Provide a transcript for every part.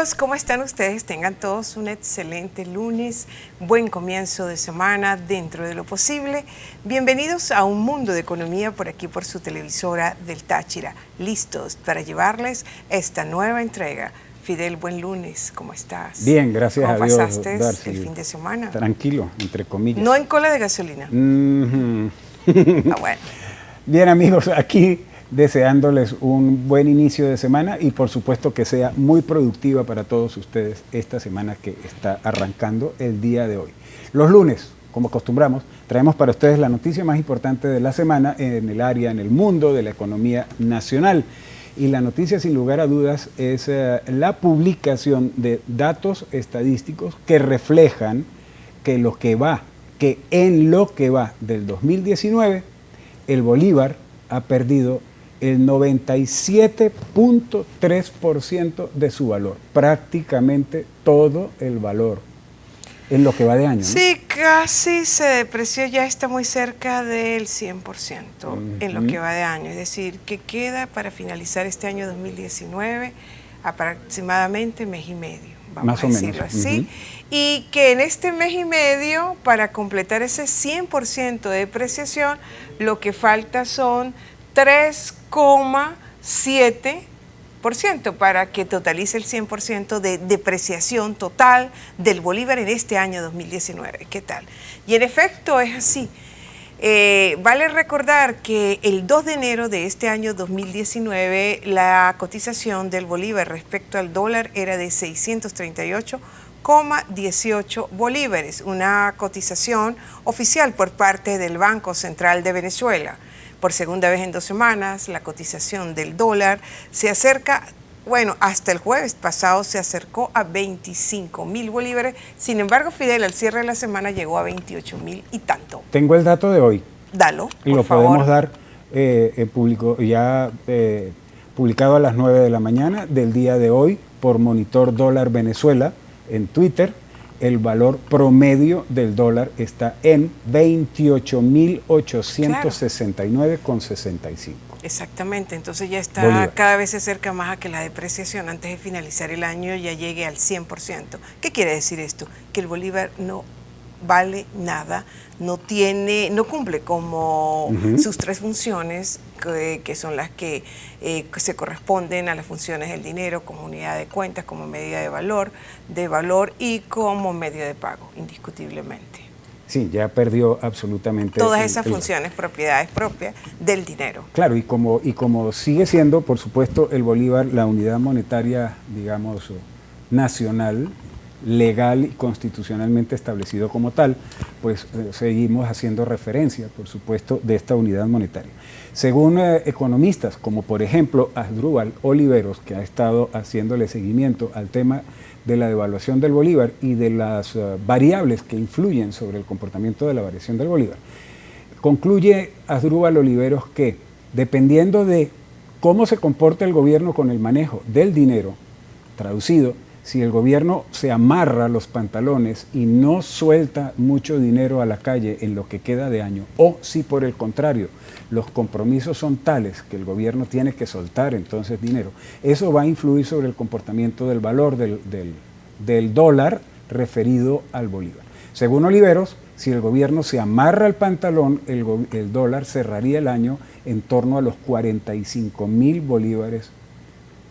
amigos, ¿cómo están ustedes? Tengan todos un excelente lunes, buen comienzo de semana dentro de lo posible. Bienvenidos a Un Mundo de Economía por aquí por su televisora del Táchira. Listos para llevarles esta nueva entrega. Fidel, buen lunes, ¿cómo estás? Bien, gracias a Dios. ¿Cómo pasaste el fin de semana? Tranquilo, entre comillas. No en cola de gasolina. Bueno. Bien, amigos, aquí deseándoles un buen inicio de semana y por supuesto que sea muy productiva para todos ustedes esta semana que está arrancando el día de hoy. Los lunes, como acostumbramos, traemos para ustedes la noticia más importante de la semana en el área, en el mundo de la economía nacional. Y la noticia, sin lugar a dudas, es la publicación de datos estadísticos que reflejan que en lo que va del 2019, el bolívar ha perdido el 97.3% de su valor, prácticamente todo el valor en lo que va de año, ¿no? Sí, casi se depreció, ya está muy cerca del 100% en lo que va de año, es decir, que queda para finalizar este año 2019 aproximadamente mes y medio, vamos a decirlo así, y que en este mes y medio, para completar ese 100% de depreciación, lo que falta son 3,7% para que totalice el 100% de depreciación total del bolívar en este año 2019. ¿Qué tal? Y en efecto es así. Vale recordar que el 2 de enero de este año 2019 la cotización del bolívar respecto al dólar era de 638,18 bolívares, una cotización oficial por parte del Banco Central de Venezuela. Por segunda vez en 2 semanas, la cotización del dólar se acerca, bueno, hasta el jueves pasado se acercó a 25.000 bolívares. Sin embargo, Fidel, al cierre de la semana llegó a 28.000 y tanto. Tengo el dato de hoy. Dalo, por Lo favor. podemos dar en público, publicado a las 9 de la mañana del día de hoy por Monitor Dólar Venezuela en Twitter. El valor promedio del dólar está en 28.869,65. Exactamente, entonces ya está, bolívar. Cada vez se acerca más a que la depreciación antes de finalizar el año ya llegue al 100%. ¿Qué quiere decir esto? Que el bolívar no vale nada, no cumple como sus 3 funciones, que son las que se corresponden a las funciones del dinero como unidad de cuentas, como medida de valor y como medio de pago, indiscutiblemente. Sí, ya perdió absolutamente todas esas funciones, propiedades propias del dinero. Claro, y como sigue siendo, por supuesto, el bolívar la unidad monetaria, digamos, nacional, legal y constitucionalmente establecido como tal, pues seguimos haciendo referencia, por supuesto, de esta unidad monetaria. Según economistas, como por ejemplo Asdrúbal Oliveros, que ha estado haciéndole seguimiento al tema de la devaluación del bolívar y de las variables que influyen sobre el comportamiento de la variación del bolívar, concluye Asdrúbal Oliveros que, dependiendo de cómo se comporta el gobierno con el manejo del dinero, traducido, si el gobierno se amarra los pantalones y no suelta mucho dinero a la calle en lo que queda de año, o si por el contrario los compromisos son tales que el gobierno tiene que soltar entonces dinero, eso va a influir sobre el comportamiento del valor del dólar referido al bolívar. Según Oliveros, si el gobierno se amarra el pantalón, el dólar cerraría el año en torno a los 45.000 bolívares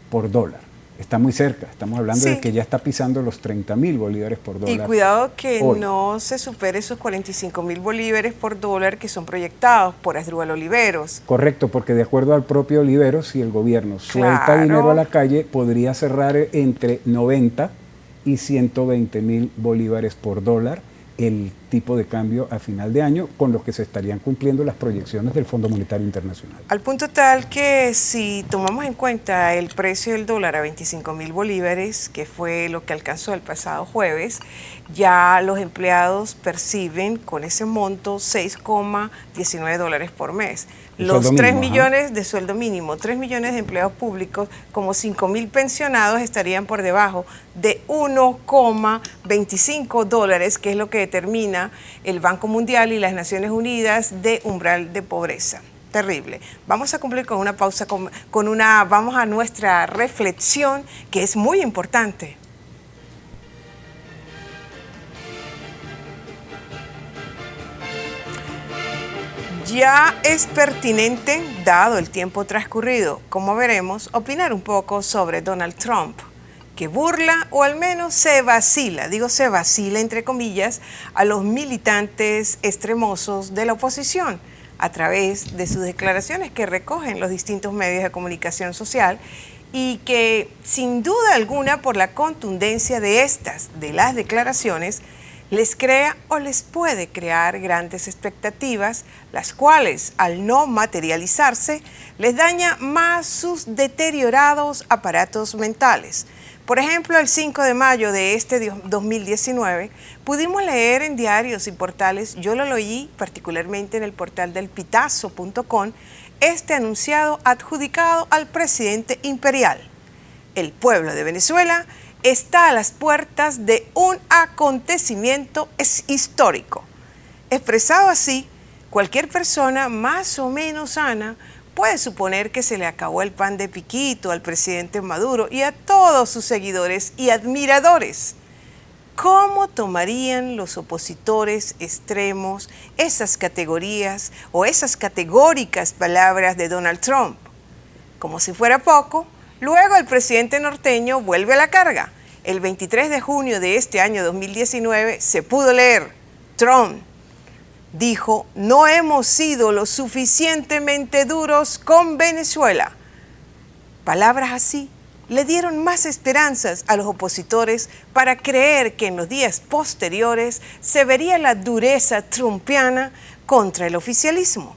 por dólar. Está muy cerca, estamos hablando de que ya está pisando los 30.000 bolívares por dólar. Y cuidado que hoy no se supere esos 45.000 bolívares por dólar que son proyectados por Asdrúbal Oliveros. Correcto, porque de acuerdo al propio Oliveros, si el gobierno suelta dinero a la calle, podría cerrar entre 90 y 120.000 bolívares por dólar el tipo de cambio a final de año, con los que se estarían cumpliendo las proyecciones del Fondo Monetario Internacional. Al punto tal que si tomamos en cuenta el precio del dólar a 25.000 bolívares, que fue lo que alcanzó el pasado jueves, ya los empleados perciben con ese monto 6,19 dólares por mes. Los 3 millones de sueldo mínimo, 3 millones de empleados públicos, como 5.000 pensionados estarían por debajo de 1,25 dólares, que es lo que determina el Banco Mundial y las Naciones Unidas de umbral de pobreza. Terrible. Vamos a cumplir con una pausa, vamos a nuestra reflexión, que es muy importante. Ya es pertinente, dado el tiempo transcurrido, como veremos, opinar un poco sobre Donald Trump, que burla o al menos se vacila entre comillas, a los militantes extremosos de la oposición a través de sus declaraciones que recogen los distintos medios de comunicación social y que, sin duda alguna, por la contundencia de las declaraciones, les crea o les puede crear grandes expectativas, las cuales, al no materializarse, les daña más sus deteriorados aparatos mentales. Por ejemplo, el 5 de mayo de este 2019, pudimos leer en diarios y portales, yo lo leí particularmente en el portal del pitazo.com, este anunciado adjudicado al presidente imperial. El pueblo de Venezuela está a las puertas de un acontecimiento histórico. Expresado así, cualquier persona más o menos sana puede suponer que se le acabó el pan de piquito al presidente Maduro y a todos sus seguidores y admiradores. ¿Cómo tomarían los opositores extremos esas categorías o esas categóricas palabras de Donald Trump? Como si fuera poco, luego el presidente norteño vuelve a la carga. El 23 de junio de este año 2019 se pudo leer, Trump dijo, no hemos sido lo suficientemente duros con Venezuela. Palabras así le dieron más esperanzas a los opositores para creer que en los días posteriores se vería la dureza trumpiana contra el oficialismo.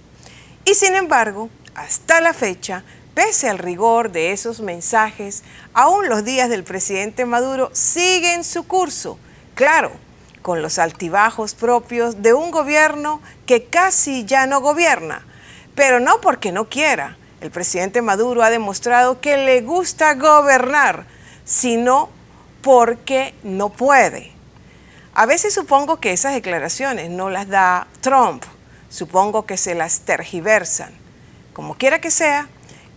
Y sin embargo, hasta la fecha, pese al rigor de esos mensajes, aún los días del presidente Maduro siguen su curso, claro, con los altibajos propios de un gobierno que casi ya no gobierna, pero no porque no quiera. El presidente Maduro ha demostrado que le gusta gobernar, sino porque no puede. A veces supongo que esas declaraciones no las da Trump, supongo que se las tergiversan. Como quiera que sea,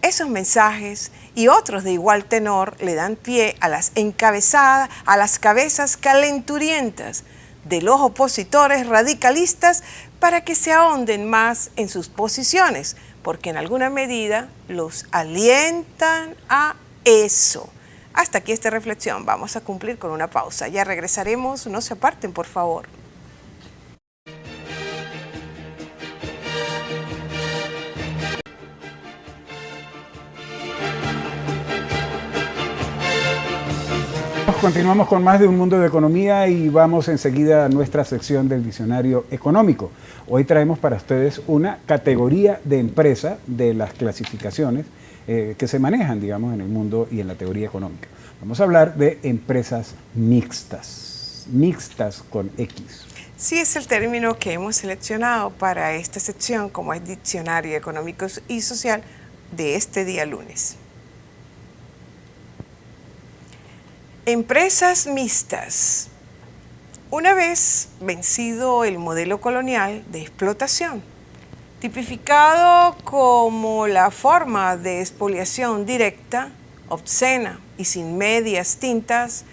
esos mensajes y otros de igual tenor le dan pie a las cabezas calenturientas de los opositores radicalistas para que se ahonden más en sus posiciones, porque en alguna medida los alientan a eso. Hasta aquí esta reflexión. Vamos a cumplir con una pausa. Ya regresaremos. No se aparten, por favor. Continuamos con más de Un Mundo de Economía y vamos enseguida a nuestra sección del Diccionario Económico. Hoy traemos para ustedes una categoría de empresa de las clasificaciones que se manejan, digamos, en el mundo y en la teoría económica. Vamos a hablar de empresas mixtas, mixtas con X. Sí, es el término que hemos seleccionado para esta sección como es Diccionario Económico y Social de este día lunes. Empresas mixtas. Una vez vencido el modelo colonial de explotación, tipificado como la forma de expoliación directa, obscena y sin medias tintas,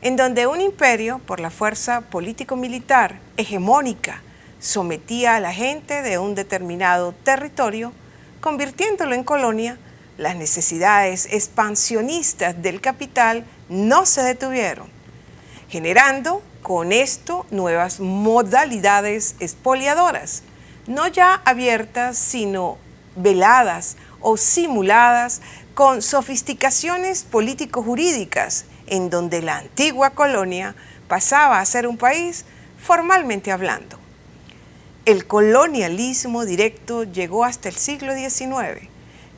en donde un imperio, por la fuerza político-militar hegemónica, sometía a la gente de un determinado territorio, convirtiéndolo en colonia, las necesidades expansionistas del capital no se detuvieron, generando con esto nuevas modalidades expoliadoras, no ya abiertas, sino veladas o simuladas con sofisticaciones político-jurídicas, en donde la antigua colonia pasaba a ser un país formalmente hablando. El colonialismo directo llegó hasta el siglo XIX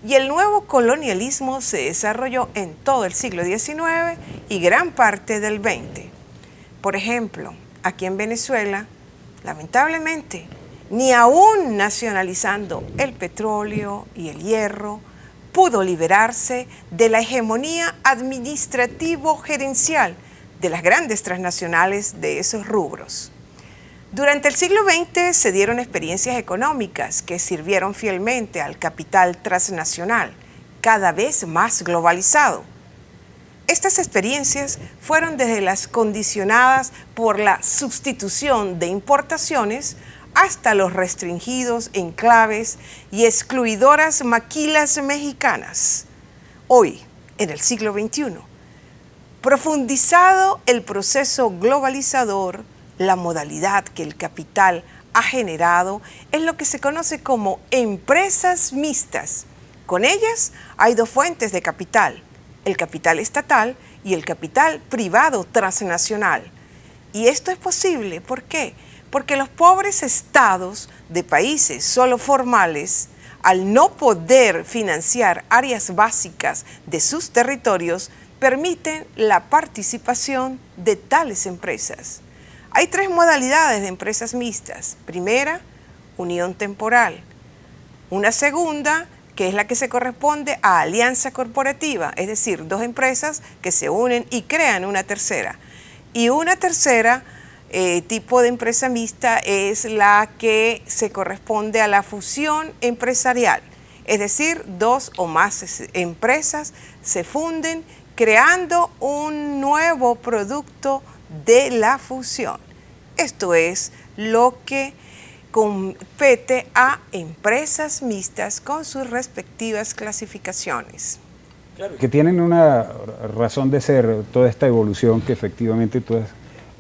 y el nuevo colonialismo se desarrolló en todo el siglo XIX y gran parte del XX. Por ejemplo, aquí en Venezuela, lamentablemente, ni aún nacionalizando el petróleo y el hierro, pudo liberarse de la hegemonía administrativo-gerencial de las grandes transnacionales de esos rubros. Durante el siglo XX se dieron experiencias económicas que sirvieron fielmente al capital transnacional, cada vez más globalizado. Estas experiencias fueron desde las condicionadas por la sustitución de importaciones hasta los restringidos enclaves y excluidoras maquilas mexicanas. Hoy, en el siglo XXI, profundizado el proceso globalizador, la modalidad que el capital ha generado es lo que se conoce como empresas mixtas. Con ellas hay dos fuentes de capital, el capital estatal y el capital privado transnacional. Y esto es posible, ¿por qué? Porque los pobres estados de países solo formales, al no poder financiar áreas básicas de sus territorios, permiten la participación de tales empresas. Hay tres modalidades de empresas mixtas. Primera, unión temporal. Una segunda, que es la que se corresponde a alianza corporativa, es decir, dos empresas que se unen y crean una tercera. Y una tercera tipo de empresa mixta es la que se corresponde a la fusión empresarial, es decir, dos o más empresas se funden creando un nuevo producto de la fusión. Esto es lo que compete a empresas mixtas con sus respectivas clasificaciones. Claro, que tienen una razón de ser toda esta evolución que efectivamente tú has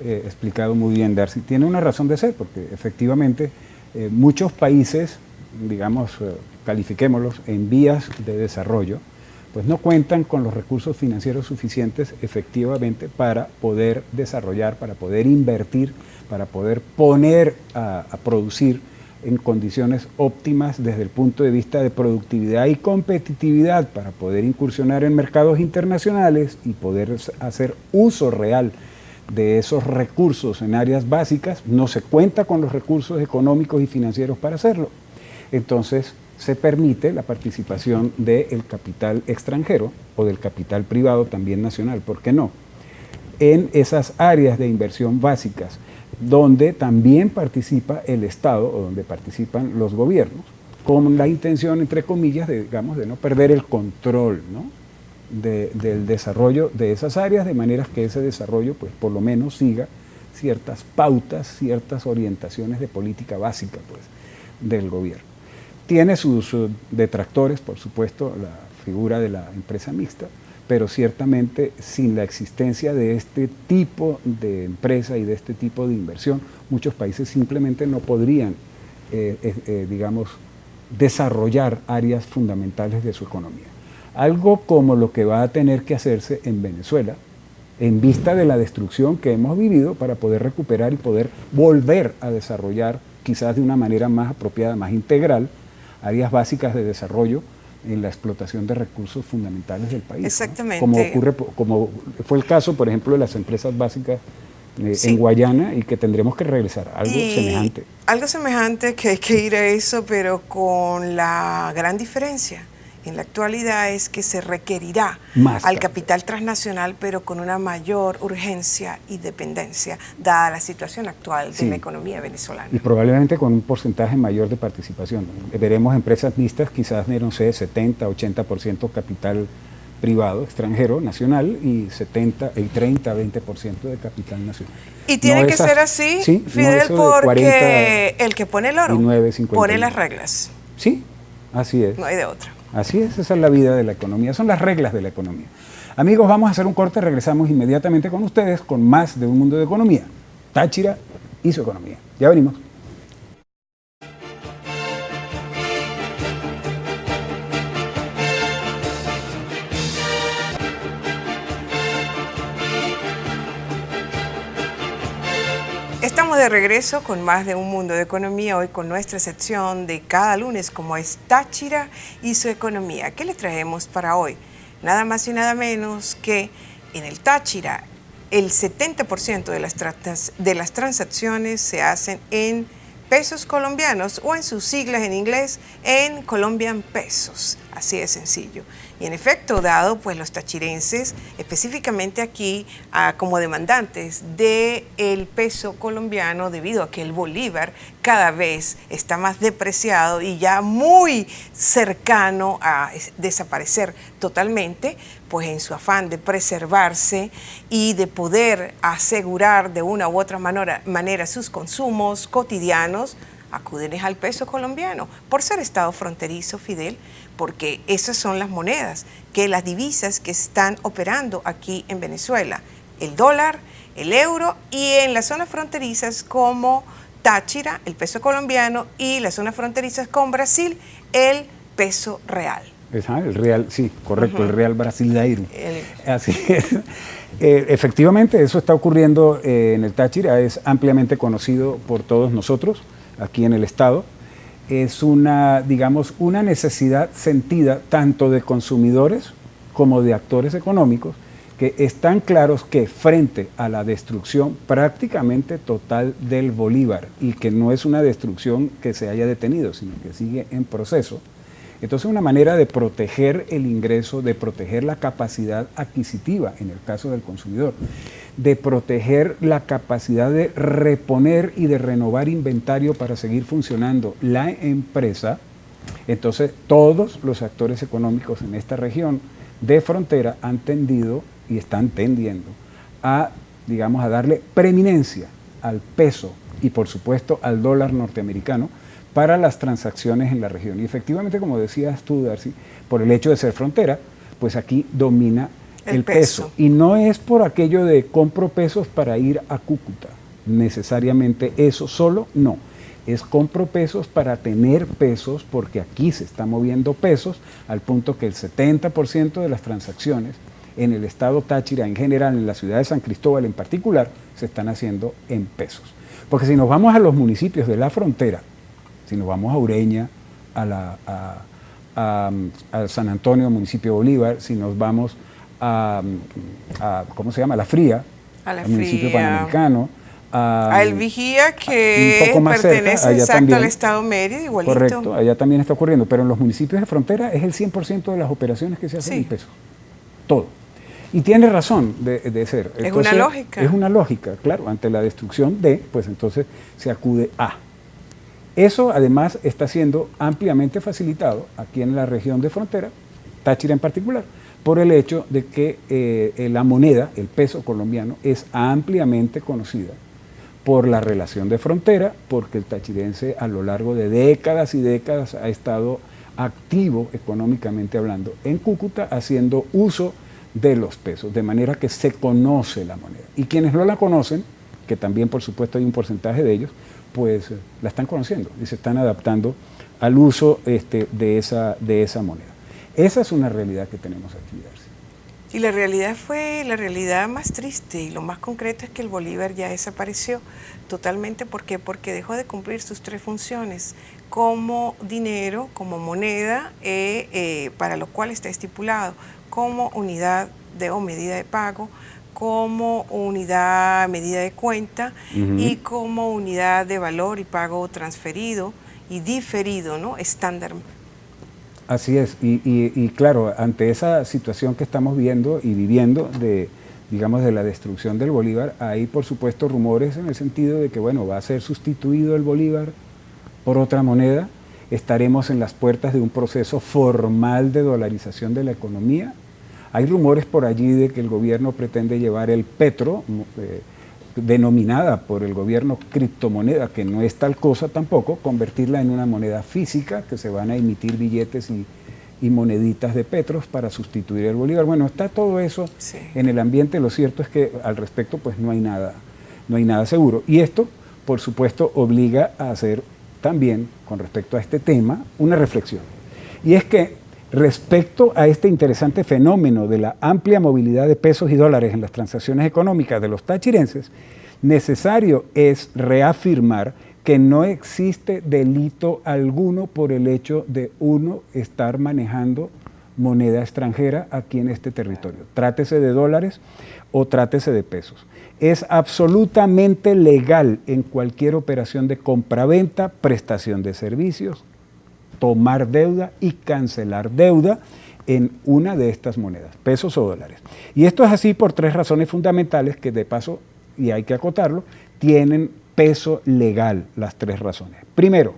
explicado muy bien, Darcy. Tiene una razón de ser porque efectivamente muchos países, digamos, califiquémoslos en vías de desarrollo, pues no cuentan con los recursos financieros suficientes efectivamente para poder desarrollar, para poder invertir, para poder poner a producir en condiciones óptimas desde el punto de vista de productividad y competitividad, para poder incursionar en mercados internacionales y poder hacer uso real de esos recursos en áreas básicas. No se cuenta con los recursos económicos y financieros para hacerlo. Entonces se permite la participación del capital extranjero o del capital privado también nacional, ¿por qué no?, en esas áreas de inversión básicas donde también participa el Estado o donde participan los gobiernos, con la intención, entre comillas, de no perder el control, ¿no?, del desarrollo de esas áreas, de manera que ese desarrollo, pues, por lo menos siga ciertas pautas, ciertas orientaciones de política básica, pues, del gobierno. Tiene sus detractores, por supuesto, la figura de la empresa mixta, pero ciertamente sin la existencia de este tipo de empresa y de este tipo de inversión, muchos países simplemente no podrían, digamos, desarrollar áreas fundamentales de su economía. Algo como lo que va a tener que hacerse en Venezuela, en vista de la destrucción que hemos vivido, para poder recuperar y poder volver a desarrollar, quizás de una manera más apropiada, más integral, áreas básicas de desarrollo en la explotación de recursos fundamentales del país. Exactamente. ¿No? Como fue el caso, por ejemplo, de las empresas básicas en Guayana, y que tendremos que regresar a algo semejante. Algo semejante, que hay que ir a eso, pero con la gran diferencia en la actualidad es que se requerirá al capital transnacional, pero con una mayor urgencia y dependencia, dada la situación actual de la economía venezolana. Y probablemente con un porcentaje mayor de participación. Veremos empresas mixtas, quizás, no sé, 70, 80% capital privado, extranjero, nacional, y 30, 20% de capital nacional. Y tiene que ser así, sí, Fidel, porque el que pone el oro 9, pone las reglas. Sí, así es. No hay de otra. Así es, esa es la vida de la economía, son las reglas de la economía. Amigos, vamos a hacer un corte, regresamos inmediatamente con ustedes con más de Un Mundo de Economía, Táchira y su economía. Ya venimos. Estamos de regreso con más de Un Mundo de Economía, hoy con nuestra sección de cada lunes, como es Táchira y su economía. ¿Qué les traemos para hoy? Nada más y nada menos que en el Táchira el 70% de las transacciones se hacen en pesos colombianos, o en sus siglas en inglés, en Colombian Pesos. Así de sencillo. Y en efecto, dado pues los tachirenses, específicamente aquí como demandantes del peso colombiano, debido a que el bolívar cada vez está más depreciado y ya muy cercano a desaparecer totalmente, pues en su afán de preservarse y de poder asegurar de una u otra manera sus consumos cotidianos, acuden al peso colombiano, por ser estado fronterizo, Fidel, porque esas son las monedas, las divisas que están operando aquí en Venezuela, el dólar, el euro, y en las zonas fronterizas como Táchira, el peso colombiano, y las zonas fronterizas con Brasil, el peso real. El real, sí, correcto, el real brasileiro. Así es. Efectivamente, eso está ocurriendo en el Táchira, es ampliamente conocido por todos nosotros aquí en el Estado. Es una, digamos, una necesidad sentida tanto de consumidores como de actores económicos que están claros que frente a la destrucción prácticamente total del bolívar, y que no es una destrucción que se haya detenido, sino que sigue en proceso, entonces una manera de proteger el ingreso, de proteger la capacidad adquisitiva en el caso del consumidor, de proteger la capacidad de reponer y de renovar inventario para seguir funcionando la empresa. Entonces todos los actores económicos en esta región de frontera han tendido y están tendiendo a, digamos, a darle preeminencia al peso y por supuesto al dólar norteamericano para las transacciones en la región. Y efectivamente, como decías tú, Darcy, por el hecho de ser frontera, pues aquí domina el peso. Y no es por aquello de compro pesos para ir a Cúcuta, necesariamente eso solo, no. Es compro pesos para tener pesos, porque aquí se está moviendo pesos, al punto que el 70% de las transacciones en el estado Táchira en general, en la ciudad de San Cristóbal en particular, se están haciendo en pesos. Porque si nos vamos a los municipios de la frontera, si nos vamos a Ureña, a San Antonio, municipio de Bolívar, si nos vamos a ¿cómo se llama? La Fría, al municipio panamericano, a El Vigía, que un poco más pertenece cerca, exacto también, al estado Mérida, igualito. Correcto, allá también está ocurriendo, pero en los municipios de frontera es el 100% de las operaciones que se hacen en pesos, todo. Y tiene razón de ser. Entonces, es una lógica. Es una lógica, claro, ante la destrucción pues entonces se acude a. Eso además está siendo ampliamente facilitado aquí en la región de frontera, Táchira en particular, por el hecho de que la moneda, el peso colombiano, es ampliamente conocida por la relación de frontera, porque el tachirense a lo largo de décadas y décadas ha estado activo económicamente hablando en Cúcuta, haciendo uso de los pesos, de manera que se conoce la moneda. Y quienes no la conocen, que también por supuesto hay un porcentaje de ellos, pues la están conociendo y se están adaptando al uso de esa moneda. Esa es una realidad que tenemos aquí, Darcy. Y la realidad fue la realidad más triste, y lo más concreto es que el bolívar ya desapareció totalmente. ¿Por qué? Porque dejó de cumplir sus tres funciones como dinero, como moneda, para lo cual está estipulado, como unidad o medida de pago, como unidad, medida de cuenta, y como unidad de valor y pago transferido y diferido, ¿no? Estándar. Así es, y claro, ante esa situación que estamos viendo y viviendo digamos, de la destrucción del bolívar, hay por supuesto rumores en el sentido de que, bueno, va a ser sustituido el bolívar por otra moneda, estaremos en las puertas de un proceso formal de dolarización de la economía. Hay rumores por allí de que el gobierno pretende llevar el petro, denominada por el gobierno criptomoneda, que no es tal cosa tampoco, convertirla en una moneda física, que se van a emitir billetes y moneditas de petros para sustituir el bolívar. Bueno, está todo eso en el ambiente. Lo cierto es que al respecto pues no hay nada seguro. Y esto, por supuesto, obliga a hacer también, con respecto a este tema, una reflexión. Y es que respecto a este interesante fenómeno de la amplia movilidad de pesos y dólares en las transacciones económicas de los tachirenses, necesario es reafirmar que no existe delito alguno por el hecho de uno estar manejando moneda extranjera aquí en este territorio. Trátese de dólares o trátese de pesos. Es absolutamente legal en cualquier operación de compraventa, prestación de servicios, tomar deuda y cancelar deuda en una de estas monedas, pesos o dólares. Y esto es así por 3 razones fundamentales que, de paso, y hay que acotarlo, tienen peso legal las 3 razones. Primero,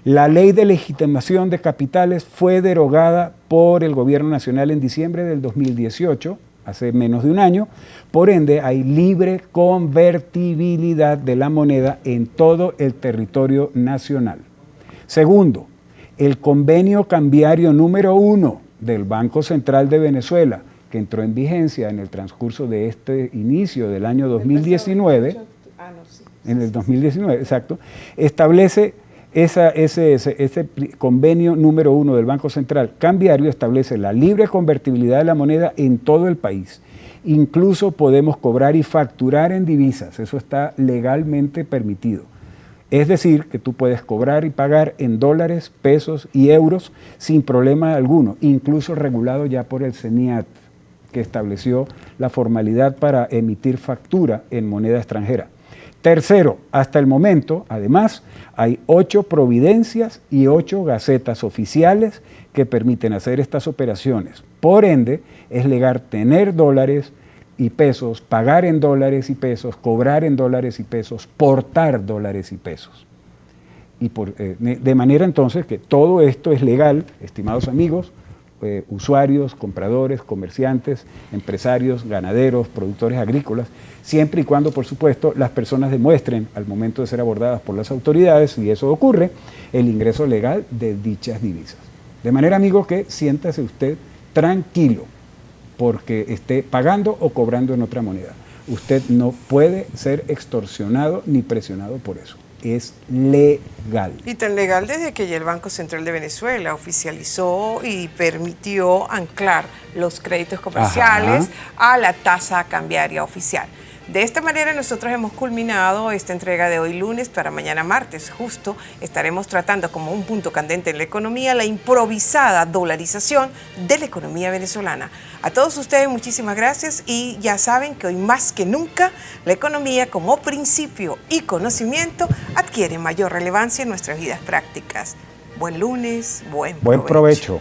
la ley de legitimación de capitales fue derogada por el gobierno nacional en diciembre del 2018, hace menos de un año. Por ende, hay libre convertibilidad de la moneda en todo el territorio nacional. Segundo, el convenio cambiario número 1 del Banco Central de Venezuela, que entró en vigencia en el transcurso de este inicio del año 2019, en el 2019, exacto, establece ese convenio número 1 del Banco Central cambiario, establece la libre convertibilidad de la moneda en todo el país. Incluso podemos cobrar y facturar en divisas, eso está legalmente permitido. Es decir, que tú puedes cobrar y pagar en dólares, pesos y euros sin problema alguno, incluso regulado ya por el CENIAT, que estableció la formalidad para emitir factura en moneda extranjera. Tercero, hasta el momento, además, hay 8 providencias y 8 gacetas oficiales que permiten hacer estas operaciones. Por ende, es legal tener dólares y pesos, pagar en dólares y pesos, cobrar en dólares y pesos, portar dólares y pesos. Y de manera entonces que todo esto es legal, estimados amigos, usuarios, compradores, comerciantes, empresarios, ganaderos, productores agrícolas, siempre y cuando, por supuesto, las personas demuestren al momento de ser abordadas por las autoridades, y eso ocurre, el ingreso legal de dichas divisas. De manera, amigo, que siéntase usted tranquilo porque esté pagando o cobrando en otra moneda. Usted no puede ser extorsionado ni presionado por eso. Es legal. Y tan legal desde que ya el Banco Central de Venezuela oficializó y permitió anclar los créditos comerciales a la tasa cambiaria oficial. De esta manera nosotros hemos culminado esta entrega de hoy lunes. Para mañana martes justo estaremos tratando como un punto candente en la economía la improvisada dolarización de la economía venezolana. A todos ustedes muchísimas gracias y ya saben que hoy más que nunca la economía como principio y conocimiento adquiere mayor relevancia en nuestras vidas prácticas. Buen lunes, buen provecho.